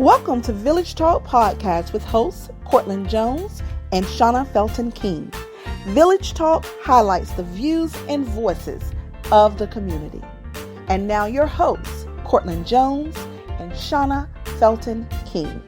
Welcome to Village Talk Podcast with hosts Cortland Jones and Shauna Felton King. Village Talk highlights the views and voices of the community. And now your hosts, Cortland Jones and Shauna Felton King.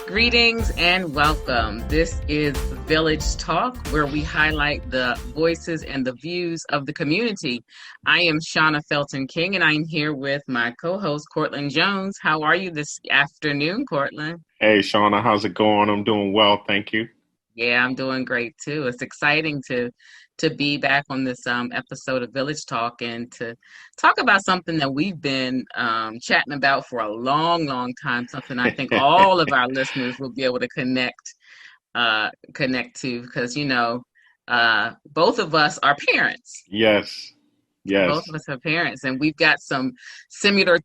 Greetings and welcome. This is Village Talk, where we highlight the voices and the views of the community. I am Shauna Felton King, and I'm here with my co-host, Cortland Jones. How are you this afternoon, Cortland? Hey, Shauna, how's it going? I'm doing well, thank you. Yeah, I'm doing great, too. It's exciting to be back on this episode of Village Talk and to talk about something that we've been chatting about for a long, long time, something I think all of our listeners will be able to connect to because, both of us are parents. Yes. Both of us are parents, and we've got some similar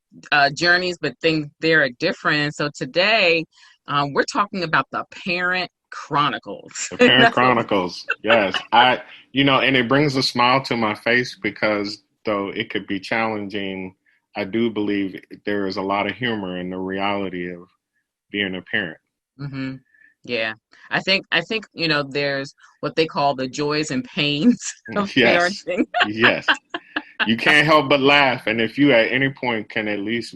journeys, but things there are different. So today we're talking about the Parent Chronicles. The Parent Chronicles, yes. And it brings a smile to my face because though it could be challenging, I do believe there is a lot of humor in the reality of being a parent. Mm-hmm. Yeah. I think, there's what they call the joys and pains of parenting. Yes. You can't help but laugh. And if you at any point can at least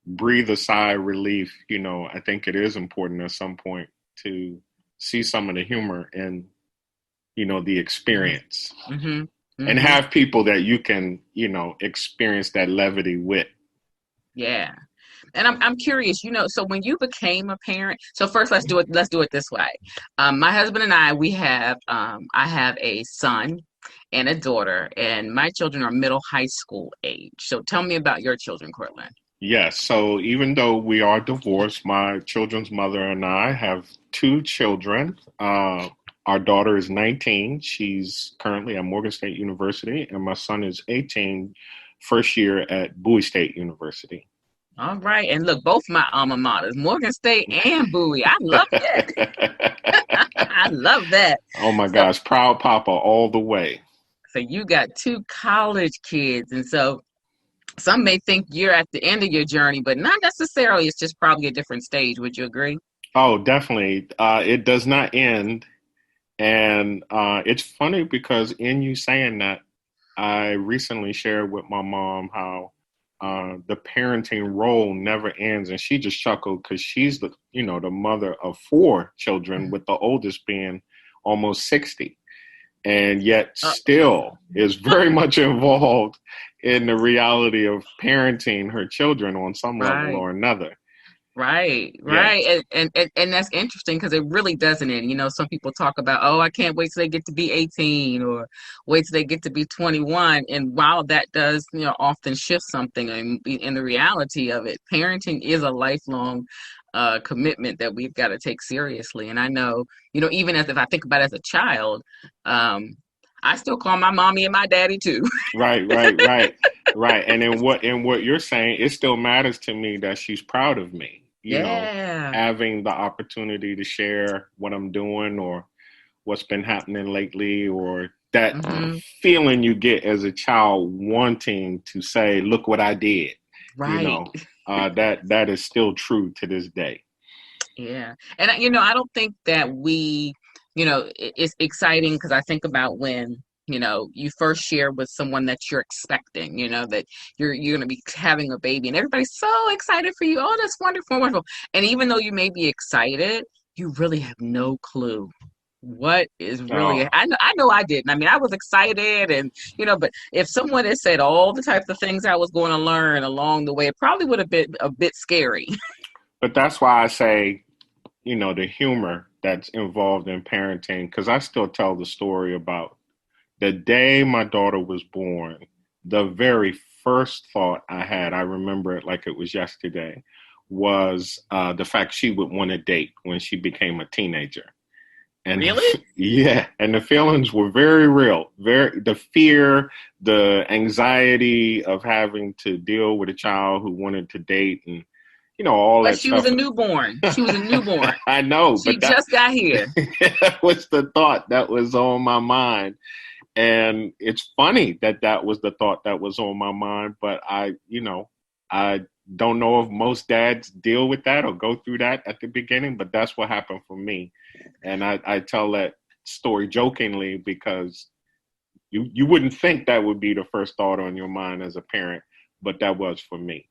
breathe a sigh of relief, I think it is important at some point to see some of the humor in, the experience and have people that you can, experience that levity with. Yeah. And I'm curious, so when you became a parent, so first let's do it this way. My husband and I have a son and a daughter, and my children are middle high school age. So tell me about your children, Cortland. Yes. So even though we are divorced, my children's mother and I have two children. Our daughter is 19. She's currently at Morgan State University, and my son is 18, first year at Bowie State University. All right. And look, both my alma maters, Morgan State and Bowie. I love that. I love that. Oh, my gosh. Proud papa all the way. So you got two college kids. And so some may think you're at the end of your journey, but not necessarily. It's just probably a different stage. Would you agree? Oh, definitely. It does not end. And it's funny because in you saying that, I recently shared with my mom how the parenting role never ends. And she just chuckled because she's the mother of four children, with the oldest being almost 60. And yet still is very much involved in the reality of parenting her children on some level or another. Right. And that's interesting because it really doesn't end. Some people talk about, I can't wait till they get to be 18 or wait till they get to be 21. And while that does, often shift something in the reality of it, parenting is a lifelong commitment that we've got to take seriously. And I know, even if I think about it as a child, I still call my mommy and my daddy too. Right. And in what you're saying, it still matters to me that she's proud of me. Having the opportunity to share what I'm doing or what's been happening lately, or that feeling you get as a child wanting to say, look what I did. Right. That is still true to this day. Yeah. And, I don't think that we, it's exciting because I think about when, you first share with someone that you're expecting, that you're going to be having a baby and everybody's so excited for you. Oh, that's wonderful, wonderful. And even though you may be excited, you really have no clue what is really, I know I didn't. I mean, I was excited and, but if someone had said all the types of things I was going to learn along the way, it probably would have been a bit scary. But that's why I say, the humor that's involved in parenting, because I still tell the story about the day my daughter was born. The very first thought I had, I remember it like it was yesterday, was the fact she would want to date when she became a teenager. And really? Yeah. And the feelings were very real. The fear, the anxiety of having to deal with a child who wanted to date and, all that stuff. She was a newborn. I know. She just got here. That was the thought that was on my mind. And it's funny that was the thought that was on my mind. But I don't know if most dads deal with that or go through that at the beginning, but that's what happened for me. And I tell that story jokingly because you wouldn't think that would be the first thought on your mind as a parent, but that was for me.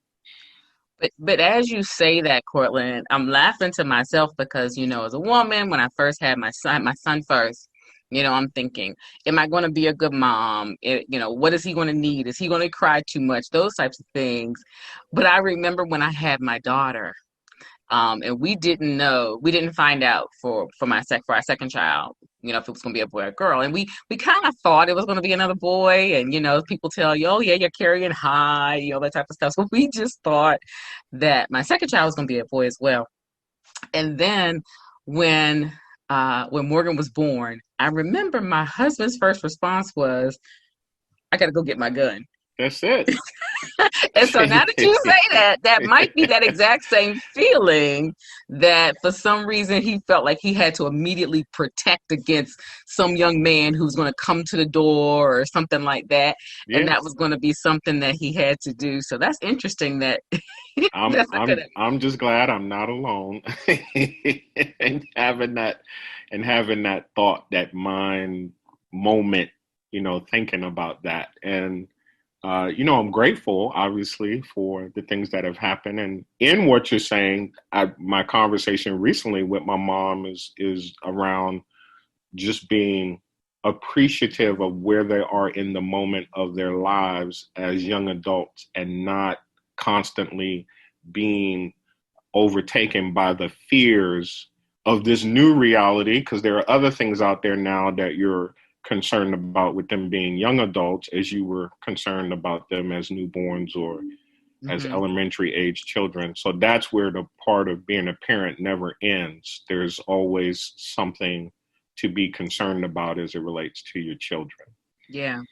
But as you say that, Cortland, I'm laughing to myself because, as a woman, when I first had my son first, I'm thinking, am I going to be a good mom? What is he going to need? Is he going to cry too much? Those types of things. But I remember when I had my daughter, and we didn't find out for our second child, if it was going to be a boy or a girl. And we kind of thought it was going to be another boy. And, people tell you, oh yeah, you're carrying high, that type of stuff. So we just thought that my second child was going to be a boy as well. And then when Morgan was born, I remember my husband's first response was, I got to go get my gun. That's it. And so now that you say that might be that exact same feeling that for some reason he felt like he had to immediately protect against some young man who's going to come to the door or something like that. Yes. And that was going to be something that he had to do. So that's interesting that I'm just glad I'm not alone and having that thought, that mind moment, thinking about that. And I'm grateful, obviously, for the things that have happened. And in what you're saying, my conversation recently with my mom is around just being appreciative of where they are in the moment of their lives as young adults and not constantly being overtaken by the fears of this new reality, because there are other things out there now that you're concerned about with them being young adults as you were concerned about them as newborns or as elementary age children. So that's where the part of being a parent never ends. There's always something to be concerned about as it relates to your children. Yeah.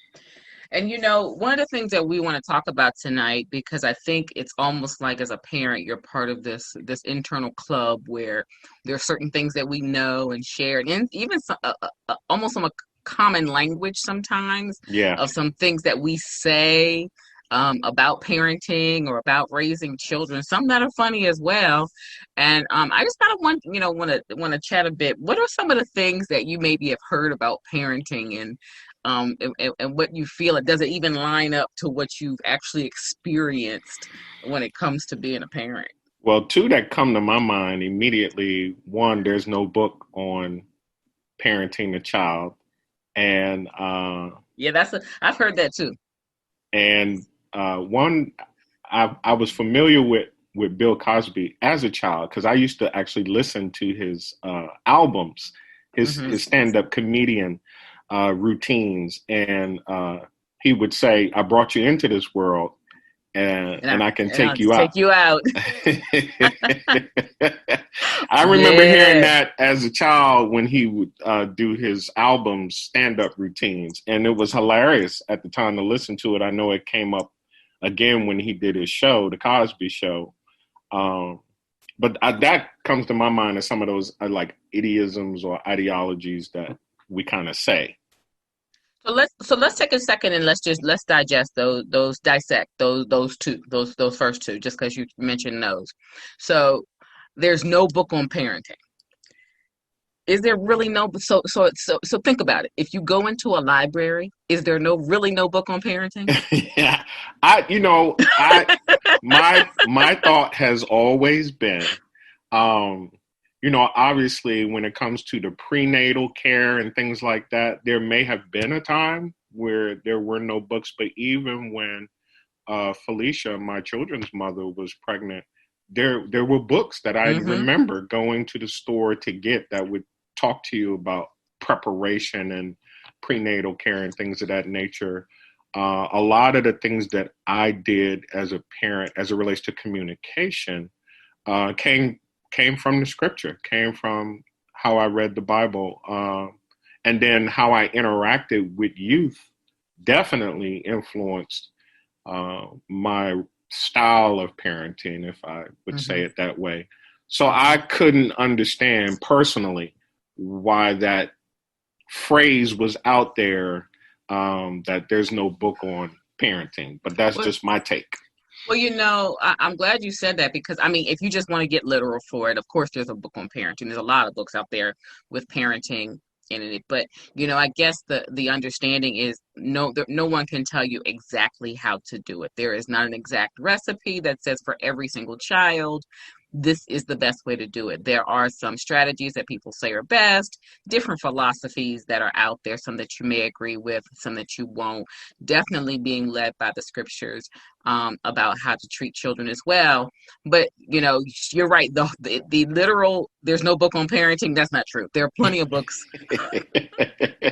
And, one of the things that we want to talk about tonight, because I think it's almost like as a parent, you're part of this internal club where there are certain things that we know and share, and even almost some common language sometimes of some things that we say about parenting or about raising children, some that are funny as well. And I just kind of want to chat a bit. What are some of the things that you maybe have heard about parenting and what you feel, does it even line up to what you've actually experienced when it comes to being a parent? Well, two that come to my mind immediately. One, there's no book on parenting a child. And I've heard that too. And one, I was familiar with Bill Cosby as a child because I used to actually listen to his albums, his stand-up comedian routines, and he would say, "I brought you into this world, and I can take you out." Take you out. I remember hearing that as a child when he would do his albums, stand-up routines, and it was hilarious at the time to listen to it. I know it came up again when he did his show, The Cosby Show. But that comes to my mind as some of those like idioms or ideologies that we kind of say. So let's take a second and let's digest dissect those first two, just because you mentioned those. So there's no book on parenting. Is there really no? So think about it. If you go into a library, is there really no book on parenting? Yeah, my thought has always been, obviously when it comes to the prenatal care and things like that, there may have been a time where there were no books, but even when Felicia, my children's mother, was pregnant, there were books that I remember going to the store to get that would talk to you about preparation and prenatal care and things of that nature. A lot of the things that I did as a parent, as it relates to communication, came from the scripture, came from how I read the Bible, and then how I interacted with youth definitely influenced my style of parenting, if I would say it that way. So I couldn't understand personally why that phrase was out there, that there's no book on parenting, but that's just my take. Well, I'm glad you said that because, I mean, if you just want to get literal for it, of course, there's a book on parenting. There's a lot of books out there with parenting in it. But, I guess the understanding is no one can tell you exactly how to do it. There is not an exact recipe that says for every single child, this is the best way to do it. There are some strategies that people say are best, different philosophies that are out there, some that you may agree with, some that you won't. Definitely being led by the scriptures about how to treat children as well. But you're right. The literal, there's no book on parenting. That's not true. There are plenty of books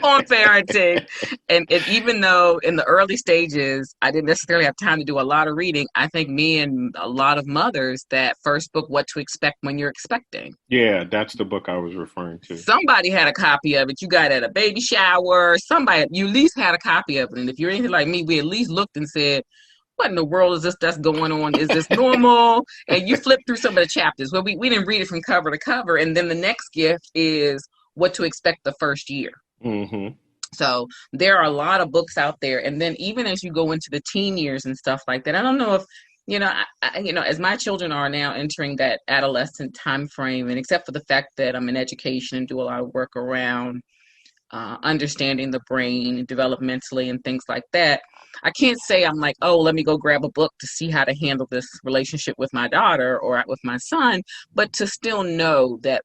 on parenting. And even though in the early stages, I didn't necessarily have time to do a lot of reading, I think me and a lot of mothers, that first book, What to Expect When You're Expecting. Yeah, that's the book I was referring to. Somebody had a copy of it. You got it at a baby shower. You at least had a copy of it. And if you're anything like me, we at least looked and said, what in the world is this that's going on? Is this normal? And you flip through some of the chapters. Well, we didn't read it from cover to cover. And then the next gift is What to Expect the First Year. Mm-hmm. So there are a lot of books out there. And then even as you go into the teen years and stuff like that, I don't know if, as my children are now entering that adolescent time frame, and except for the fact that I'm in education and do a lot of work around understanding the brain developmentally and things like that, I can't say I'm like, oh, let me go grab a book to see how to handle this relationship with my daughter or with my son, but to still know that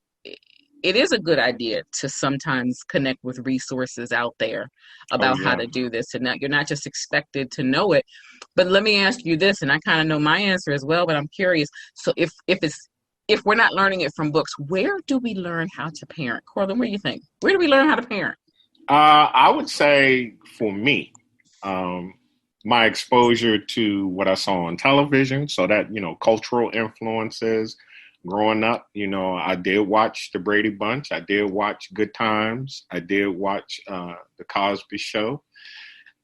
it is a good idea to sometimes connect with resources out there about how to do this. And you're not just expected to know it. But let me ask you this, and I kind of know my answer as well, but I'm curious. So if we're not learning it from books, where do we learn how to parent? Cortland, what do you think? Where do we learn how to parent? I would say for me, my exposure to what I saw on television, so that, cultural influences. Growing up, I did watch The Brady Bunch. I did watch Good Times. I did watch The Cosby Show.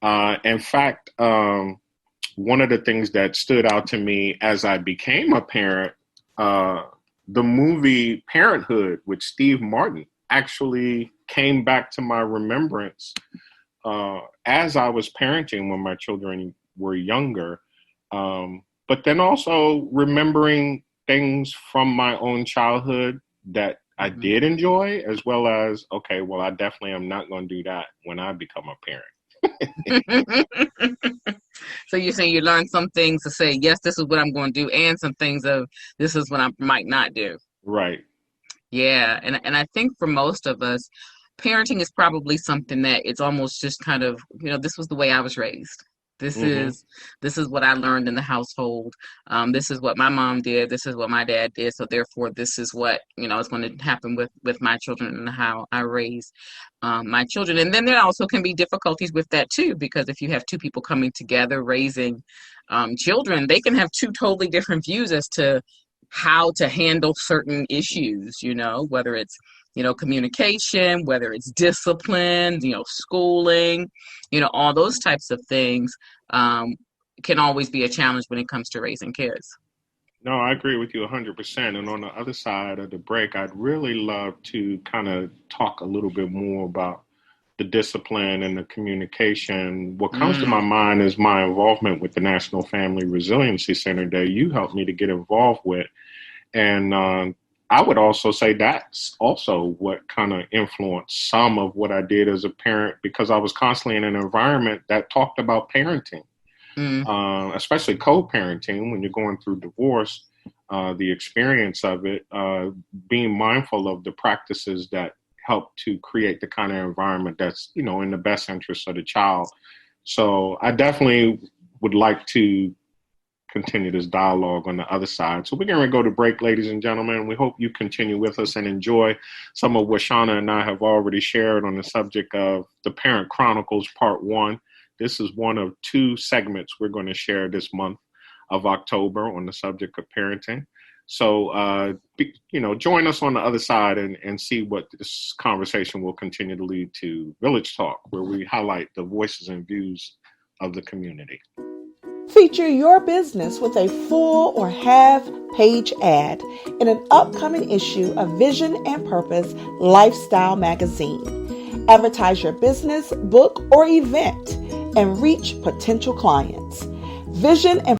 In fact, one of the things that stood out to me as I became a parent, the movie Parenthood with Steve Martin actually came back to my remembrance as I was parenting when my children were younger. But then also remembering things from my own childhood that I did enjoy, as well as, okay, well, I definitely am not going to do that when I become a parent. So you're saying you learn some things to say, yes, this is what I'm going to do, and some things of this is what I might not do. Right. Yeah. And I think for most of us, parenting is probably something that it's almost just kind of, this was the way I was raised. This is what I learned in the household. This is what my mom did. This is what my dad did. So therefore, this is what is going to happen with my children and how I raise my children. And then there also can be difficulties with that too, because if you have two people coming together raising children, they can have two totally different views as to how to handle certain issues. Whether it's communication, whether it's discipline, schooling, all those types of things can always be a challenge when it comes to raising kids. No, I agree with you 100%. And on the other side of the break, I'd really love to kind of talk a little bit more about the discipline and the communication. What comes to my mind is my involvement with the National Family Resiliency Center that you helped me to get involved with. And I would also say that's also what kind of influenced some of what I did as a parent, because I was constantly in an environment that talked about parenting, especially co-parenting when you're going through divorce, the experience of it, being mindful of the practices that help to create the kind of environment that's, in the best interest of the child. So I definitely would like to continue this dialogue on the other side. So we're going to go to break, ladies and gentlemen. We hope you continue with us and enjoy some of what Shauna and I have already shared on the subject of the Parent Chronicles Part 1. This is one of two segments we're going to share this month of October on the subject of parenting. So, join us on the other side and see what this conversation will continue to lead to. Village Talk, where we highlight the voices and views of the community. Feature your business with a full or half-page ad in an upcoming issue of Vision and Purpose Lifestyle Magazine. Advertise your business, book, or event and reach potential clients. Vision and